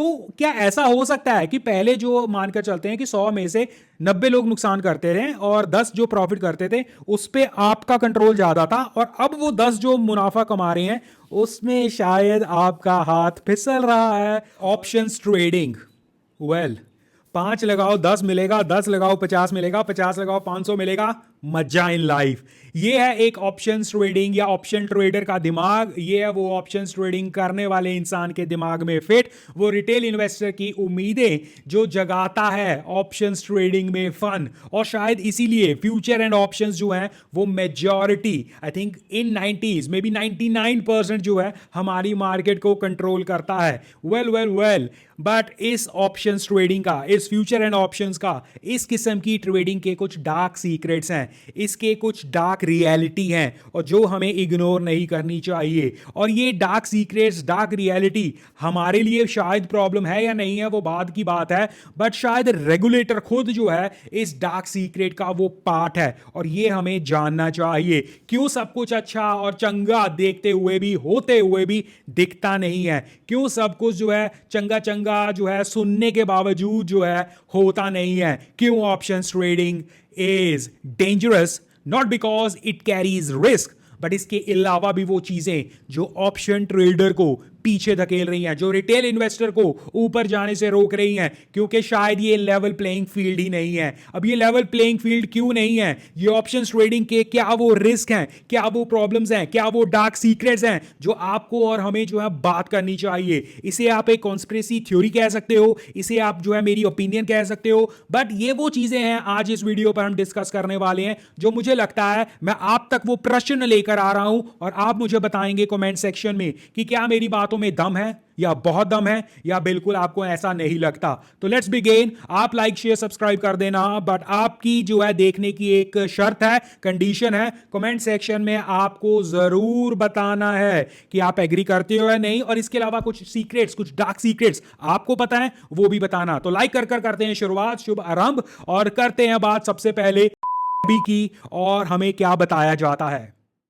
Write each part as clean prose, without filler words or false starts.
तो क्या ऐसा हो सकता है कि पहले जो मानकर चलते हैं कि 100 में से 90 लोग नुकसान करते रहे और 10 जो प्रॉफिट करते थे उस पे आपका कंट्रोल ज्यादा था, और अब वो 10 जो मुनाफा कमा रहे हैं उसमें शायद आपका हाथ फिसल रहा है। ऑप्शंस ट्रेडिंग, वेल, 5 लगाओ 10 मिलेगा, 10 लगाओ 50 मिलेगा, 50 लगाओ 500 मिलेगा, मजा इन लाइफ। ये है एक ऑप्शन ट्रेडिंग या ऑप्शन ट्रेडर का दिमाग। ये है वो ऑप्शन ट्रेडिंग करने वाले इंसान के दिमाग में फिट वो रिटेल इन्वेस्टर की उम्मीदें जो जगाता है ऑप्शन ट्रेडिंग में फन। और शायद इसीलिए फ्यूचर एंड ऑप्शंस जो हैं वो majority, I think in 90s may be 99% जो है हमारी मार्केट को कंट्रोल करता है। वेल, बट इस ऑप्शन ट्रेडिंग का, इस फ्यूचर एंड ऑप्शंस का, इस किस्म की ट्रेडिंग के कुछ डार्क सीक्रेट्स हैं, इसके कुछ डार्क रियलिटी हैं और जो हमें इग्नोर नहीं करनी चाहिए। और ये डार्क सीक्रेट्स, डार्क रियलिटी हमारे लिए शायद प्रॉब्लम है या नहीं है वो बाद की बात है, बट शायद रेगुलेटर खुद जो है इस डार्क सीक्रेट का वो पार्ट है और ये हमें जानना चाहिए। क्यों सब कुछ अच्छा और चंगा देखते हुए भी, होते हुए भी दिखता नहीं है? क्यों सब कुछ जो है चंगा चंगा जो है सुनने के बावजूद जो है होता नहीं है? क्यों option trading is dangerous? Not because it carries risk, but इसके अलावा भी वो चीजें जो ऑप्शन ट्रेडर को पीछे धकेल रही हैं, जो रिटेल इन्वेस्टर को ऊपर जाने से रोक रही हैं, क्योंकि शायद ये लेवल प्लेइंग फील्ड ही नहीं है। अब ये लेवल प्लेइंग फील्ड क्यों नहीं है? ये ऑप्शन ट्रेडिंग के क्या वो रिस्क हैं, क्या वो प्रॉब्लम्स हैं, क्या वो डार्क सीक्रेट्स हैं जो आपको और हमें जो है बात करनी चाहिए। इसे आप एक कॉन्स्पिरेसी थ्योरी कह सकते हो, इसे आप जो है मेरी ओपिनियन कह सकते हो, बट ये वो चीजें हैं आज इस वीडियो पर हम डिस्कस करने वाले हैं जो मुझे लगता है मैं आप तक वो प्रश्न लेकर आ रहा हूं और आप मुझे बताएंगे कमेंट सेक्शन में कि क्या मेरी बातों में दम है या बहुत दम है या बिल्कुल आपको ऐसा नहीं लगता। तो लेट्स बिगिन। आप लाइक शेयर सब्सक्राइब कर देना, बट आपकी जो है देखने की एक शर्त है, कंडीशन है। कमेंट सेक्शन में आपको जरूर बताना है कि आप एग्री करते हो या नहीं, और इसके अलावा कुछ सीक्रेट्स, कुछ डार्क सीक्रेट्स आपको पता है वो भी बताना। तो लाइक कर कर करते हैं शुरुआत, शुभ आरंभ, और करते हैं बात सबसे पहले की, और हमें क्या बताया जाता है।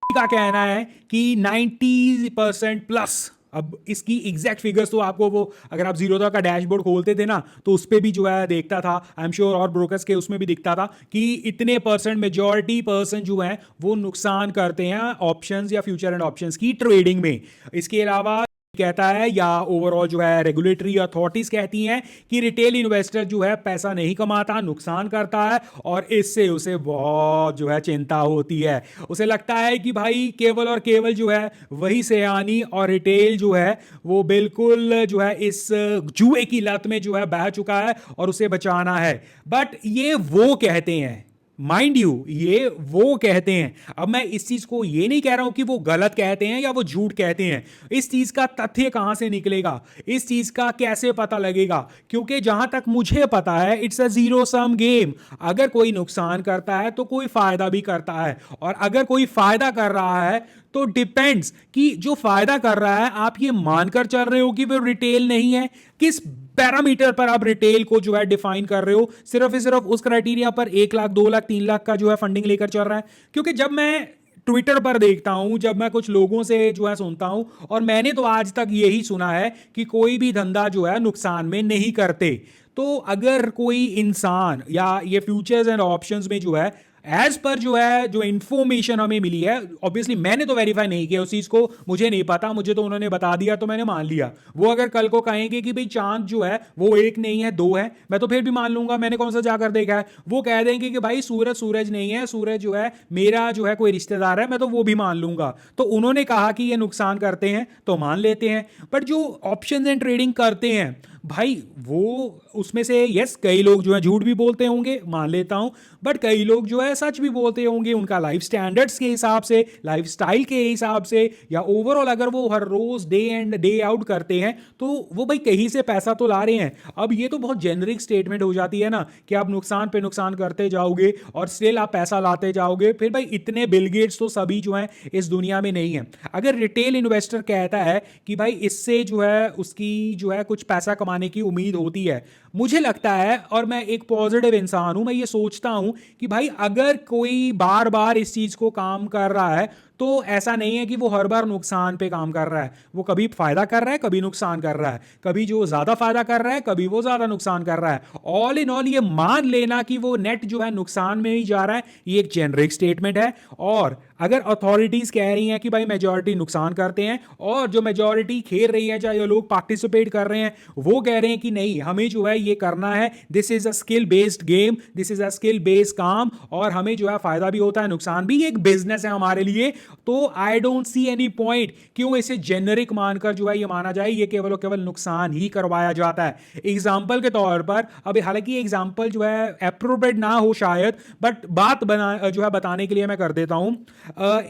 का कहना है कि 90% प्लस, अब इसकी एग्जैक्ट फिगर्स तो आपको वो अगर आप जीरोधा का डैशबोर्ड खोलते थे ना तो उस पर भी जो है देखता था, आई एम श्योर, और ब्रोकर्स के उसमें भी दिखता था कि इतने परसेंट, मेजॉरिटी परसेंट जो है वो नुकसान करते हैं ऑप्शंस या फ्यूचर एंड ऑप्शंस की ट्रेडिंग में। इसके अलावा कहता है, या ओवरऑल जो है रेगुलेटरी अथॉरिटीज कहती हैं कि रिटेल इन्वेस्टर जो है पैसा नहीं कमाता, नुकसान करता है, और इससे उसे बहुत जो है चिंता होती है। उसे लगता है कि भाई केवल और केवल जो है वही सयानी और रिटेल जो है वो बिल्कुल जो है इस जुए की लत में जो है बह चुका है और उसे बचाना है। बट ये वो कहते हैं, माइंड यू, ये वो कहते हैं। अब मैं इस चीज को ये नहीं कह रहा हूं कि वो गलत कहते हैं या वो झूठ कहते हैं। इस चीज का तथ्य कहां से निकलेगा, इस चीज का कैसे पता लगेगा? क्योंकि जहां तक मुझे पता है it's a zero sum game. अगर कोई नुकसान करता है तो कोई फायदा भी करता है, और अगर कोई फायदा कर रहा है तो डिपेंड्स कि जो फायदा कर रहा है आप ये मानकर चल रहे हो कि वो रिटेल नहीं है। किस पैरामीटर पर आप रिटेल को जो है डिफाइन कर रहे हो? सिर्फ ही सिर्फ उस क्राइटेरिया पर 1 लाख 2 लाख 3 लाख का जो है फंडिंग लेकर चल रहा है? क्योंकि जब मैं ट्विटर पर देखता हूं, जब मैं कुछ लोगों से जो है सुनता हूं, और मैंने तो आज तक यही सुना है कि कोई भी धंधा जो है नुकसान में नहीं करते। तो अगर कोई इंसान या ये फ्यूचर्स एंड ऑप्शंस में जो है एज पर जो है जो इंफॉर्मेशन हमें मिली है, ऑब्वियसली मैंने तो वेरीफाई नहीं किया उस चीज को, मुझे नहीं पता, मुझे तो उन्होंने बता दिया तो मैंने मान लिया। वो अगर कल को कहेंगे कि भाई चांद जो है वो एक नहीं है 2 है, मैं तो फिर भी मान लूंगा, मैंने कौन सा जाकर देखा है। वो कह देंगे कि भाई सूरज सूरज नहीं है, सूरज जो है मेरा जो है कोई रिश्तेदार है, मैं तो वो भी मान लूंगा। तो उन्होंने कहा कि ये नुकसान करते हैं तो मान लेते हैं। बट जो ऑप्शन एंड ट्रेडिंग करते हैं भाई, वो उसमें से यस कई लोग जो है झूठ भी बोलते होंगे, मान लेता हूं, बट कई लोग जो है सच भी बोलते होंगे उनका लाइफ स्टैंडर्ड्स के हिसाब से, लाइफ स्टाइल के हिसाब से, या ओवरऑल अगर वो हर रोज डे एंड डे आउट करते हैं तो वो भाई कहीं से पैसा तो ला रहे हैं। अब ये तो बहुत जेनरिक स्टेटमेंट हो जाती है ना कि आप नुकसान पे नुकसान करते जाओगे और स्टिल आप पैसा लाते जाओगे। फिर भाई इतने बिल गेट्स तो सभी जो है इस दुनिया में नहीं है। अगर रिटेल इन्वेस्टर कहता है कि भाई इससे जो है उसकी जो है कुछ पैसा कमाने की उम्मीद होती है, मुझे लगता है, और मैं एक पॉजिटिव इंसान हूं, मैं ये सोचता हूं कि भाई अगर कोई बार बार इस चीज को काम कर रहा है तो ऐसा नहीं है कि वो हर बार नुकसान पे काम कर रहा है, वो कभी फायदा कर रहा है, कभी नुकसान कर रहा है, कभी जो ज्यादा फायदा कर रहा है, कभी वो ज्यादा नुकसान कर रहा है। ऑल इन ऑल ये मान लेना कि वो नेट जो है नुकसान में ही जा रहा है, ये एक जेनरिक स्टेटमेंट है। और अगर अथॉरिटीज कह रही हैं कि भाई मेजॉरिटी नुकसान करते हैं, और जो मेजॉरिटी खेल रही है, चाहे लोग पार्टिसिपेट कर रहे हैं, वो कह रहे हैं कि नहीं हमें जो है ये करना है, this is a skill based game, this is a skill based काम, और हमें जो है फायदा भी होता है नुकसान भी, एक बिजनेस है हमारे लिए, तो I don't see any point क्यों इसे जेनरिक मानकर जो है ये माना जाए ये केवल और केवल नुकसान ही करवाया जाता है। एग्जाम्पल के तौर पर, अब हालांकि एग्जाम्पल जो है अप्रोप्रिएट ना हो शायद, बट बात बना जो है बताने के लिए मैं कर देता हूं।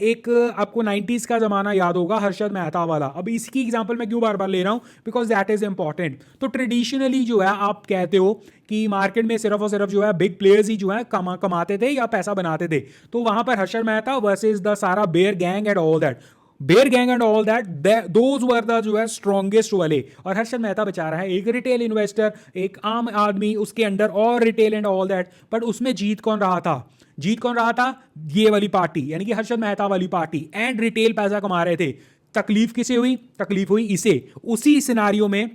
एक आपको 90s का जमाना याद होगा, हर्षद मेहता वाला। अब इसकी एग्जांपल मैं क्यों बार बार ले रहा हूं, बिकॉज दैट इज इंपॉर्टेंट। तो ट्रेडिशनली जो है आप कहते हो कि मार्केट में सिर्फ और सिर्फ जो है बिग प्लेयर्स ही जो है कमाते थे या पैसा बनाते थे। तो वहां पर हर्षद मेहता वर्सेस द सारा bear gang and all that, bear gang and all that, those were the जो है स्ट्रॉन्गेस्ट वाले। और हर्षद मेहता बचा रहा है एक रिटेल इन्वेस्टर, एक आम आदमी उसके अंडर, और retail and all that. But उसमें जीत कौन रहा था? जीत कौन रहा था? ये वाली पार्टी, यानी कि हर्षद मेहता वाली पार्टी, एंड रिटेल पैसा कमा रहे थे। तकलीफ किसे हुई? तकलीफ हुई इसे। उसी सिनारियो में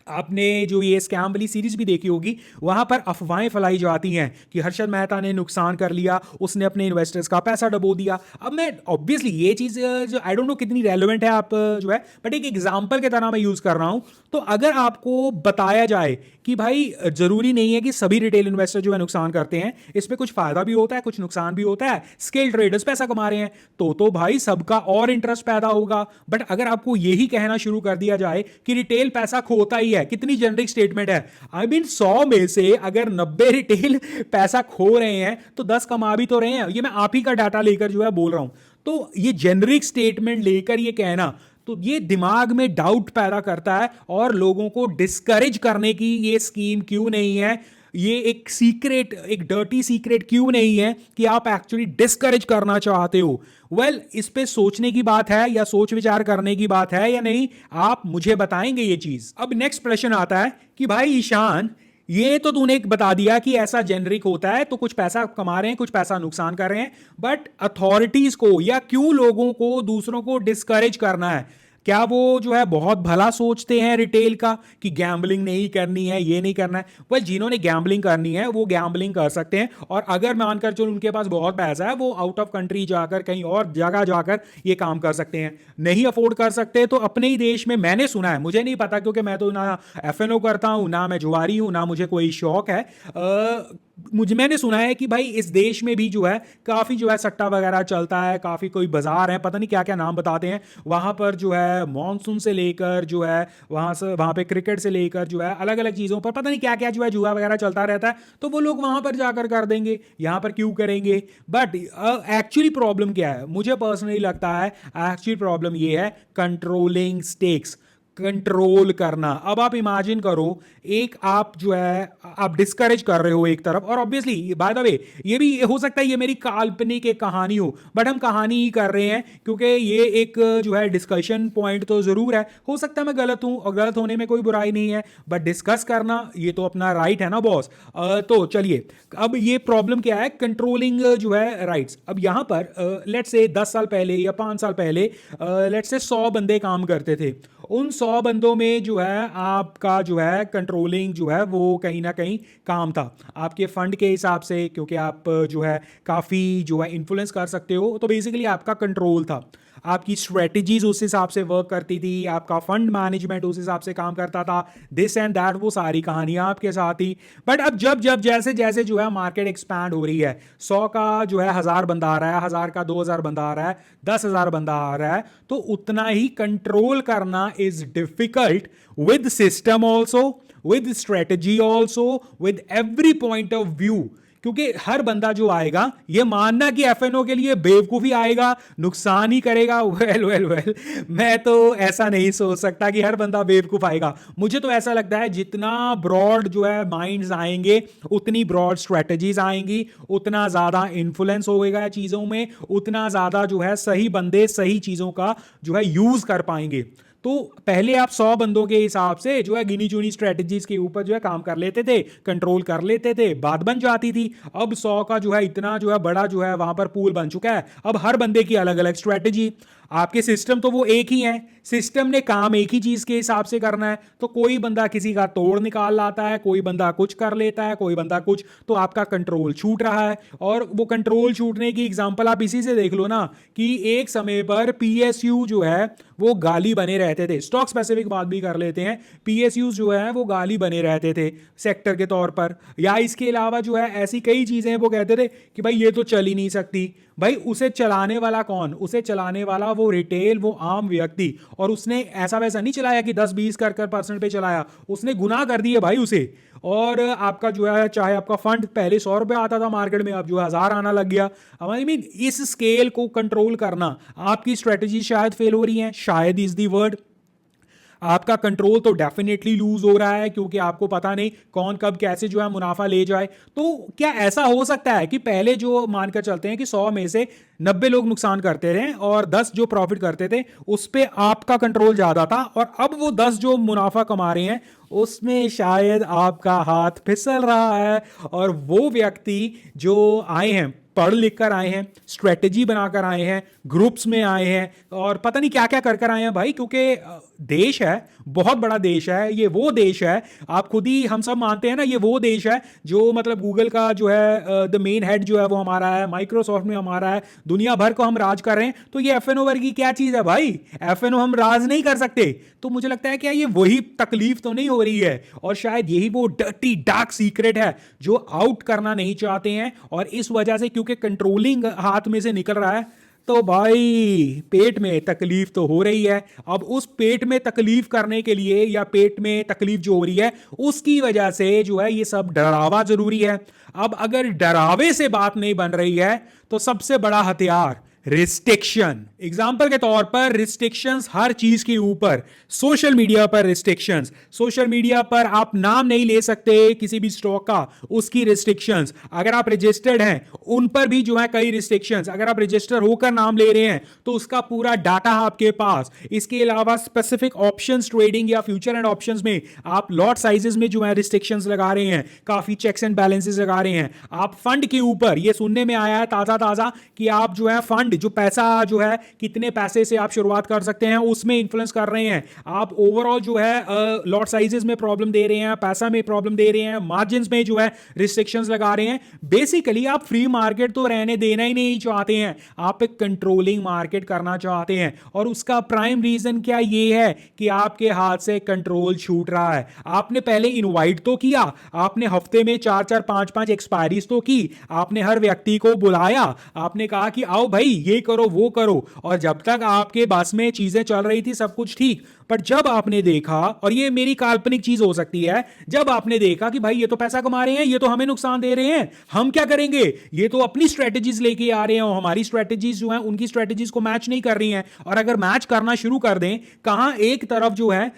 आपने जो ये स्कैम वाली सीरीज भी देखी होगी, वहां पर अफवाहें फैलाई जाती हैं कि हर्षद मेहता ने नुकसान कर लिया, उसने अपने इन्वेस्टर्स का पैसा डबो दिया। अब मैं ऑब्वियसली ये चीज जो आई डोंट नो कितनी रेलेवेंट है आप जो है, बट एक एग्जांपल के तरह मैं यूज कर रहा हूं। तो अगर आपको बताया जाए कि भाई जरूरी नहीं है कि सभी रिटेल इन्वेस्टर जो है नुकसान करते हैं, इसमें कुछ फायदा भी होता है, कुछ नुकसान भी होता है, स्किल ट्रेडर्स पैसा कमा रहे हैं, तो भाई सबका और इंटरेस्ट पैदा होगा। बट अगर आपको यही कहना शुरू कर दिया जाए कि रिटेल पैसा खोता ही है, कितनी जेनरिक स्टेटमेंट है। आई मीन 100 में से अगर 90 रिटेल पैसा खो रहे हैं तो 10 कमा भी तो रहे हैं। ये मैं आप ही का डाटा लेकर जो है बोल रहा हूं। तो ये जेनरिक स्टेटमेंट लेकर ये कहना, तो ये दिमाग में डाउट पैदा करता है, और लोगों को डिस्करेज करने की ये स्कीम क्यों नहीं है, ये एक सीक्रेट, एक डर्टी सीक्रेट क्यों नहीं है कि आप एक्चुअली डिस्करेज करना चाहते हो। वेल, इस पे सोचने की बात है या सोच विचार करने की बात है या नहीं, आप मुझे बताएंगे ये चीज। अब नेक्स्ट प्रश्न आता है कि भाई ईशान, ये तो तूने बता दिया कि ऐसा जेनरिक होता है, तो कुछ पैसा कमा रहे हैं, कुछ पैसा नुकसान कर रहे हैं, बट अथॉरिटीज को या क्यों लोगों को, दूसरों को डिस्करेज करना है? क्या वो जो है बहुत भला सोचते हैं रिटेल का कि गैम्बलिंग नहीं करनी है, ये नहीं करना है? वेल, जिन्होंने गैम्बलिंग करनी है वो गैम्बलिंग कर सकते हैं, और अगर मानकर चलो उनके पास बहुत पैसा है, वो आउट ऑफ कंट्री जाकर, कहीं और जगह जाकर ये काम कर सकते हैं। नहीं अफोर्ड कर सकते तो अपने ही देश में, मैंने सुना है, मुझे नहीं पता क्योंकि मैं तो ना एफएनओ करता हूं, ना मैं जुआरी हूं, ना मुझे कोई शौक है, मैंने सुना है कि भाई इस देश में भी जो है काफी जो है सट्टा वगैरह चलता है, काफी कोई बाजार है, पता नहीं क्या क्या नाम बताते हैं, वहां पर जो है मॉनसून से लेकर जो है वहां पे क्रिकेट से लेकर जो है अलग अलग चीजों पर पता नहीं क्या क्या जो है जुआ वगैरह चलता रहता है। तो वो लोग वहां पर जाकर कर देंगे, यहां पर क्यों करेंगे? बट एक्चुअली प्रॉब्लम क्या है, मुझे पर्सनली लगता है एक्चुअली प्रॉब्लम ये है कंट्रोलिंग स्टेक्स, कंट्रोल करना। अब आप इमेजिन करो, एक आप जो है आप डिस्करेज कर रहे हो एक तरफ, और ऑब्वियसली बाय द वे ये भी हो सकता है ये मेरी काल्पनिक एक कहानी हो, बट हम कहानी ही कर रहे हैं क्योंकि ये एक जो है डिस्कशन पॉइंट तो जरूर है। हो सकता है मैं गलत हूं, और गलत होने में कोई बुराई नहीं है, बट डिस्कस करना ये तो अपना राइट है ना बॉस। तो चलिए, अब ये प्रॉब्लम क्या है, कंट्रोलिंग जो है राइट्स। अब यहां पर लेट्स से 10 साल पहले या 5 साल पहले लेट्स से 100 बंदे काम करते थे। उन 100 बंदों में जो है आपका जो है कंट्रोलिंग जो है वो कहीं ना कहीं काम था आपके फंड के हिसाब से, क्योंकि आप जो है काफ़ी जो है इन्फ्लुएंस कर सकते हो, तो बेसिकली आपका कंट्रोल था। आपकी स्ट्रेटजीज उस हिसाब से वर्क करती थी, आपका फंड मैनेजमेंट उस हिसाब से काम करता था, दिस एंड दैट, वो सारी कहानियां आपके साथ थी। बट अब जब जब जैसे जैसे जो है मार्केट एक्सपैंड हो रही है, 100 का जो है 1000 बंदा आ रहा है, 1000 का 2000 बंदा आ रहा है, 10,000 बंदा आ रहा है, तो उतना ही कंट्रोल करना is difficult with system also, with strategy also, with every point of view. क्योंकि हर बंदा जो आएगा, ये मानना कि एफएनओ के लिए बेवकूफी आएगा, नुकसान ही करेगा, वेल वेल वेल, मैं तो ऐसा नहीं सोच सकता कि हर बंदा बेवकूफ आएगा। मुझे तो ऐसा लगता है जितना ब्रॉड जो है माइंड्स आएंगे, उतनी ब्रॉड स्ट्रेटजीज आएंगी, उतना ज्यादा इन्फ्लुएंस होगा चीजों में, उतना ज्यादा जो है सही बंदे सही चीजों का जो है यूज कर पाएंगे। तो पहले आप 100 बंदों के हिसाब से जो है गिनी चुनी स्ट्रेटजीज के ऊपर जो है काम कर लेते थे, कंट्रोल कर लेते थे, बात बन जाती थी। अब 100 का जो है इतना जो है बड़ा जो है वहां पर पूल बन चुका है। अब हर बंदे की अलग अलग स्ट्रेटजी। आपके सिस्टम तो वो एक ही है, सिस्टम ने काम एक ही चीज के हिसाब से करना है। तो कोई बंदा किसी का तोड़ निकाल लाता है, कोई बंदा कुछ कर लेता है, कोई बंदा कुछ, तो आपका कंट्रोल छूट रहा है। और वो कंट्रोल छूटने की एग्जांपल आप इसी से देख लो ना, कि एक समय पर पीएसयू जो है वो गाली बने रहते थे। स्टॉक स्पेसिफिक बात भी कर लेते हैं, पीएसयू जो है वो गाली बने रहते थे सेक्टर के तौर पर। या इसके अलावा जो है ऐसी कई चीजें वो कहते थे कि भाई ये तो चल ही नहीं सकती। भाई उसे चलाने वाला कौन? उसे चलाने वाला वो रिटेल, वो आम व्यक्ति। और उसने ऐसा वैसा नहीं चलाया कि 10-20 कर परसेंट पे चलाया, उसने गुनाह कर दिए भाई उसे। और आपका जो है चाहे आपका फंड पहले 100 रुपए आता था मार्केट में, अब जो 1000 आना लग गया। आई मीन इस स्केल को कंट्रोल करना, आपकी स्ट्रेटजी शायद फेल हो रही है, शायद इज दी वर्ड। आपका कंट्रोल तो डेफिनेटली लूज हो रहा है, क्योंकि आपको पता नहीं कौन कब कैसे जो है मुनाफा ले जाए। तो क्या ऐसा हो सकता है कि पहले जो मानकर चलते हैं कि 100 में से 90 लोग नुकसान करते रहे और 10 जो प्रॉफिट करते थे उस पे आपका कंट्रोल ज्यादा था, और अब वो 10 जो मुनाफा कमा रहे हैं उसमें शायद आपका हाथ फिसल रहा है। और वो व्यक्ति जो आए हैं, पढ़ लिख कर आए हैं, स्ट्रेटेजी बनाकर आए हैं, ग्रुप्स में आए हैं, और पता नहीं क्या क्या कर कर आए हैं भाई। क्योंकि देश है, बहुत बड़ा देश है, ये वो देश है, आप खुद ही हम सब मानते हैं ना, ये वो देश है जो मतलब गूगल का जो है द मेन हेड जो है वो हमारा है, माइक्रोसॉफ्ट में हमारा है, दुनिया भर को हम राज कर रहे हैं। तो ये एफएनओ वर्ग की क्या चीज है भाई? एफएनओ हम राज नहीं कर सकते। तो मुझे लगता है क्या ये वही तकलीफ तो नहीं हो रही है, और शायद यही वो डर्टी डार्क सीक्रेट है जो आउट करना नहीं चाहते हैं। और इस वजह से क्योंकि कंट्रोलिंग हाथ में से निकल रहा है, तो भाई पेट में तकलीफ तो हो रही है। अब उस पेट में तकलीफ करने के लिए, या पेट में तकलीफ जो हो रही है उसकी वजह से जो है ये सब डरावा जरूरी है। अब अगर डरावे से बात नहीं बन रही है तो सबसे बड़ा हथियार रिस्ट्रिक्शन। एग्जाम्पल के तौर पर रिस्ट्रिक्शंस हर चीज के ऊपर, सोशल मीडिया पर रिस्ट्रिक्शंस, सोशल मीडिया पर आप नाम नहीं ले सकते किसी भी स्टॉक का, उसकी रिस्ट्रिक्शंस। अगर आप रजिस्टर्ड हैं उन पर भी जो है कई रिस्ट्रिक्शंस। अगर आप रजिस्टर होकर नाम ले रहे हैं तो उसका पूरा डाटा आपके पास। इसके अलावा स्पेसिफिक ऑप्शंस ट्रेडिंग या फ्यूचर एंड ऑप्शंस में आप लॉट साइजेस में जो है रिस्ट्रिक्शंस लगा रहे हैं, काफी चेक्स एंड बैलेंसेस लगा रहे हैं। आप फंड के ऊपर, ये सुनने में आया है ताजा ताजा कि आप जो है फंड, जो पैसा जो है कितने पैसे से आप शुरुआत कर सकते हैं उसमें इन्फ्लुएंस कर रहे हैं। आप ओवरऑल जो है लॉट साइजेस में प्रॉब्लम दे रहे हैं, पैसा में प्रॉब्लम दे रहे हैं, मार्जिन्स में जो है रिस्ट्रिक्शंस लगा रहे हैं। बेसिकली आप फ्री मार्केट तो रहने देना ही नहीं चाहते हैं, आप एक कंट्रोलिंग मार्केट करना चाहते हैं। और उसका प्राइम रीजन क्या ये है कि आपके हाथ से कंट्रोल छूट रहा है। आपने पहले इनवाइट तो किया, आपने हफ्ते में 4-4 5-5 एक्सपायरीज तो की, आपने हर व्यक्ति को बुलाया, आपने कहा कि आओ भाई ये करो वो करो, और जब तक आपके बस में चीजें चल रही थी सब कुछ ठीक। पर जब आपने देखा, और ये मेरी काल्पनिक चीज हो सकती है, जब आपने देखा कि भाई ये तो पैसा कमा रहे हैं, ये तो हमें नुकसान दे रहे हैं, हम क्या करेंगे? ये तो अपनी स्ट्रेटजीज लेके आ रहे हैं और हमारी स्ट्रेटजीज जो है उनकी स्ट्रेटजीज को मैच नहीं कर रही हैं। और अगर मैच करना शुरू कर दें, कहां एक तरफ जो है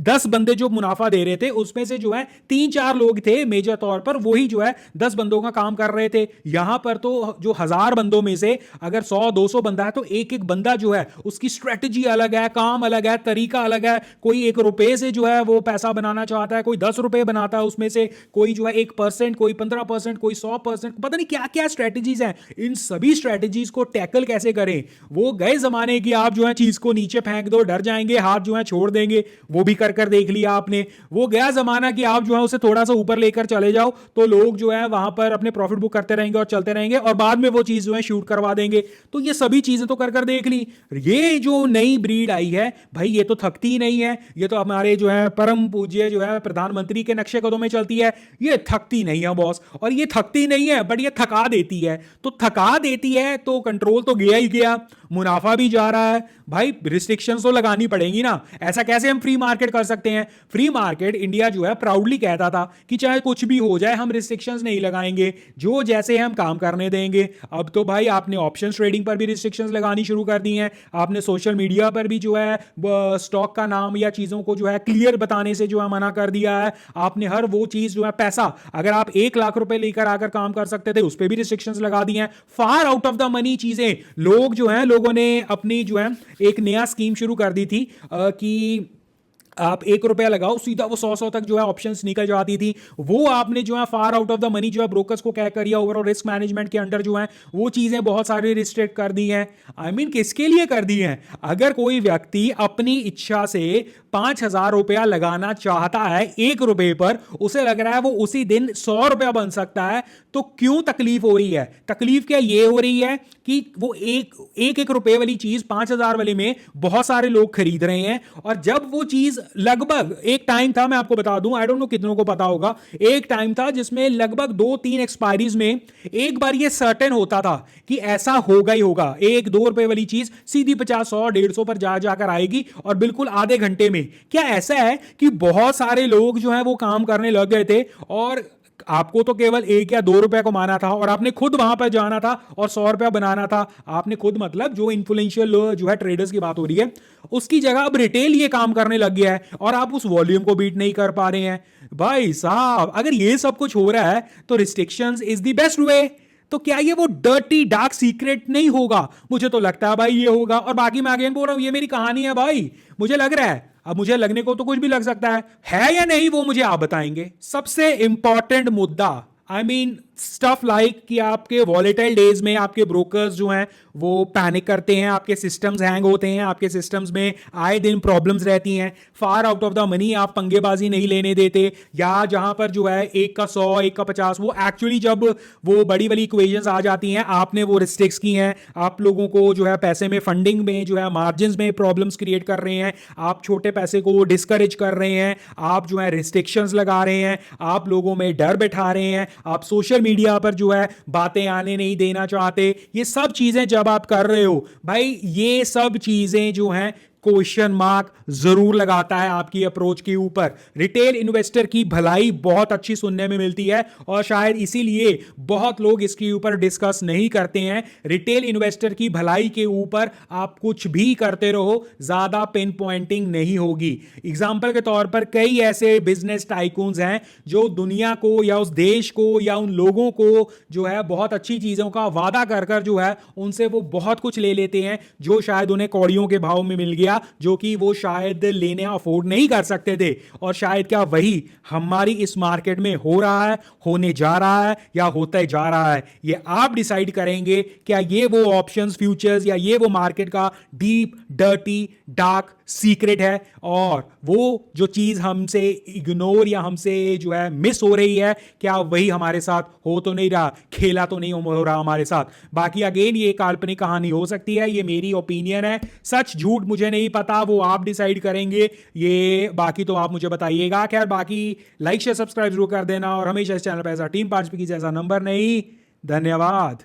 10 बंदे जो मुनाफा दे रहे थे उसमें से जो है 3-4 लोग थे मेजर तौर पर, वही जो है 10 बंदों का काम कर रहे थे। यहां पर तो जो 1000 बंदों में से अगर 100-200 बंदा है तो एक एक बंदा जो है उसकी स्ट्रेटजी अलग है, काम अलग है, तरीका अलग है। कोई 1 रुपए से जो है वो पैसा बनाना चाहता है, कोई 10 रुपए बनाता है उसमें से, कोई जो है 1%, कोई 15%, कोई 100%, पता नहीं क्या क्या स्ट्रेटजीज हैं। इन सभी स्ट्रेटजीज को टैकल कैसे करें? वो गए जमाने की आप जो है चीज को नीचे फेंक दो, डर जाएंगे, हाथ जो है छोड़ देंगे, वो भी कर कर देख लिया आपने। वो गया जमाना कि आप जो है उसे थोड़ा सा ऊपर लेकर चले जाओ तो लोग जो है वहां पर अपने प्रॉफिट बुक करते रहेंगे और चलते रहेंगे, और बाद में वो चीज जो है शूट करवा देंगे। तो ये सभी चीजें तो कर कर देख ली। ये जो नई ब्रीड आई है भाई, ये तो थकती ही नहीं है। ये तो हमारे जो है परम पूज्य जो है प्रधानमंत्री के नक्शे कदमों में चलती है। ये थकती नहीं है बॉस, और ये थकती नहीं है बट ये थका देती है। तो थका देती है तो कंट्रोल तो गया ही गया, मुनाफा भी जा रहा है। भाई रिस्ट्रिक्शंस तो लगानी पड़ेगी ना, ऐसा कैसे हम फ्री मार्केट कर सकते हैं? फ्री मार्केट इंडिया जो है प्राउडली कहता था कि चाहे कुछ भी हो जाए हम रिस्ट्रिक्शंस नहीं लगाएंगे, जो जैसे हम काम करने देंगे। अब तो भाई आपने ऑप्शंस ट्रेडिंग पर भी रिस्ट्रिक्शंस लगानी शुरू कर दी हैं, आपने सोशल मीडिया पर भी जो है स्टॉक का नाम या चीजों को जो है क्लियर बताने से जो है मना कर दिया है। आपने हर वो चीज जो है पैसा, अगर आप 1 लाख रुपए लेकर आकर काम कर सकते थे उस पर भी रिस्ट्रिक्शंस लगा दी हैं। Far out of the money चीजें लोग जो है, लोगों ने अपनी जो है एक नया स्कीम शुरू कर दी थी कि आप 1 रुपया लगाओ सीधा वो 100 तक जो है ऑप्शंस निकल जाती थी। वो आपने जो है far out of the money जो है ब्रोकर्स को क्या करिए, ओवरऑल रिस्क मैनेजमेंट के अंडर जो है वो चीजें बहुत सारी रिस्ट्रिक्ट कर दी हैं। आई मीन किसके लिए कर दी हैं? अगर कोई व्यक्ति अपनी इच्छा से 5,000 रुपया लगाना चाहता है 1 रुपए पर, उसे लग रहा है वो उसी दिन 100 रुपया बन सकता है, तो क्यों तकलीफ हो रही है? तकलीफ क्या ये हो रही है कि वो एक रुपए वाली चीज 5,000 वाली में बहुत सारे लोग खरीद रहे हैं। और जब वो चीज लगभग, एक टाइम था, मैं आपको बता दूं, आई डोंट नो कितनों को पता होगा, एक टाइम था जिसमें लगभग 2-3 एक्सपायरीज में एक बार ये सर्टेन होता था कि ऐसा होगा ही होगा, 1-2 रुपए वाली चीज सीधी 50, 100, 150 पर जाकर आएगी और बिल्कुल आधे घंटे में। क्या ऐसा है कि बहुत सारे लोग जो है वो काम करने लग गए थे और आपको तो केवल 1 या 2 रुपए को माना था और आपने खुद वहां पर जाना था और 100 रुपया बनाना था। आपने खुद, मतलब जो इन्फ्लुएंशियल जो है ट्रेडर्स की बात हो रही है, उसकी जगह अब रिटेल ये काम करने लग गया है और आप उस वॉल्यूम को बीट नहीं कर पा रहे हैं। भाई साहब, अगर ये सब कुछ हो रहा है तो restrictions is the best way. तो क्या ये वो डर्टी डार्क सीक्रेट नहीं होगा? मुझे तो लगता है भाई ये होगा। और बाकी मैं अगेन बोल रहा हूं, ये मेरी कहानी है भाई, मुझे लग रहा है। अब मुझे लगने को तो कुछ भी लग सकता है या नहीं वो मुझे आप बताएंगे। सबसे इंपॉर्टेंट मुद्दा, आई मीन स्टफ लाइक कि आपके वॉलेटाइल डेज में आपके ब्रोकर्स जो हैं वो पैनिक करते हैं, आपके सिस्टम्स हैंग होते हैं, आपके सिस्टम्स में आए दिन प्रॉब्लम्स रहती हैं, far out of the money आप पंगेबाजी नहीं लेने देते, या जहां पर जो है 1 का 100, 1 का 50, वो एक्चुअली जब वो बड़ी बड़ी इक्वेशंस आ जाती हैं आपने वो रिस्ट्रिक्स की हैं, आप लोगों को जो है पैसे में, फंडिंग में जो है मार्जिन में प्रॉब्लम्स क्रिएट कर रहे हैं, आप छोटे पैसे को डिस्करेज कर रहे हैं, आप जो है रिस्ट्रिक्शंस लगा रहे हैं, आप लोगों में डर बैठा रहे हैं, आप सोशल मीडिया पर जो है बातें आने नहीं देना चाहते। ये सब चीजें जब आप कर रहे हो भाई, ये सब चीजें जो हैं क्वेश्चन मार्क जरूर लगाता है आपकी अप्रोच के ऊपर। रिटेल इन्वेस्टर की भलाई बहुत अच्छी सुनने में मिलती है और शायद इसीलिए बहुत लोग इसके ऊपर डिस्कस नहीं करते हैं। रिटेल इन्वेस्टर की भलाई के ऊपर आप कुछ भी करते रहो, ज्यादा पिन पॉइंटिंग नहीं होगी। एग्जाम्पल के तौर पर कई ऐसे बिजनेस टाइकून्स हैं जो दुनिया को या उस देश को या उन लोगों को जो है बहुत अच्छी चीजों का वादा कर कर जो है उनसे वो बहुत कुछ ले लेते हैं जो शायद उन्हें कौड़ियों के भाव में मिल गया, जो कि वो शायद लेने अफोर्ड नहीं कर सकते थे। और शायद क्या वही हमारी इस मार्केट में हो रहा है, होने जा रहा है या होता जा रहा है। ये आप डिसाइड करेंगे क्या ये वो ऑप्शंस, फ्यूचर्स या ये वो मार्केट का डीप डर्टी डार्क सीक्रेट है, और वो जो चीज हमसे इग्नोर या हमसे जो है मिस हो रही है, क्या वही हमारे साथ हो तो नहीं रहा, खेला तो नहीं हो रहा हमारे साथ। बाकी अगेन ये काल्पनिक कहानी हो सकती है, ये मेरी ओपिनियन है, सच झूठ मुझे नहीं पता, वो आप डिसाइड करेंगे। ये बाकी तो आप मुझे बताइएगा। खैर बाकी लाइक शेयर सब्सक्राइब जरूर कर देना और हमेशा इस चैनल पर ऐसा टीम पार्टिसिपेट की जैसा नंबर नहीं। धन्यवाद।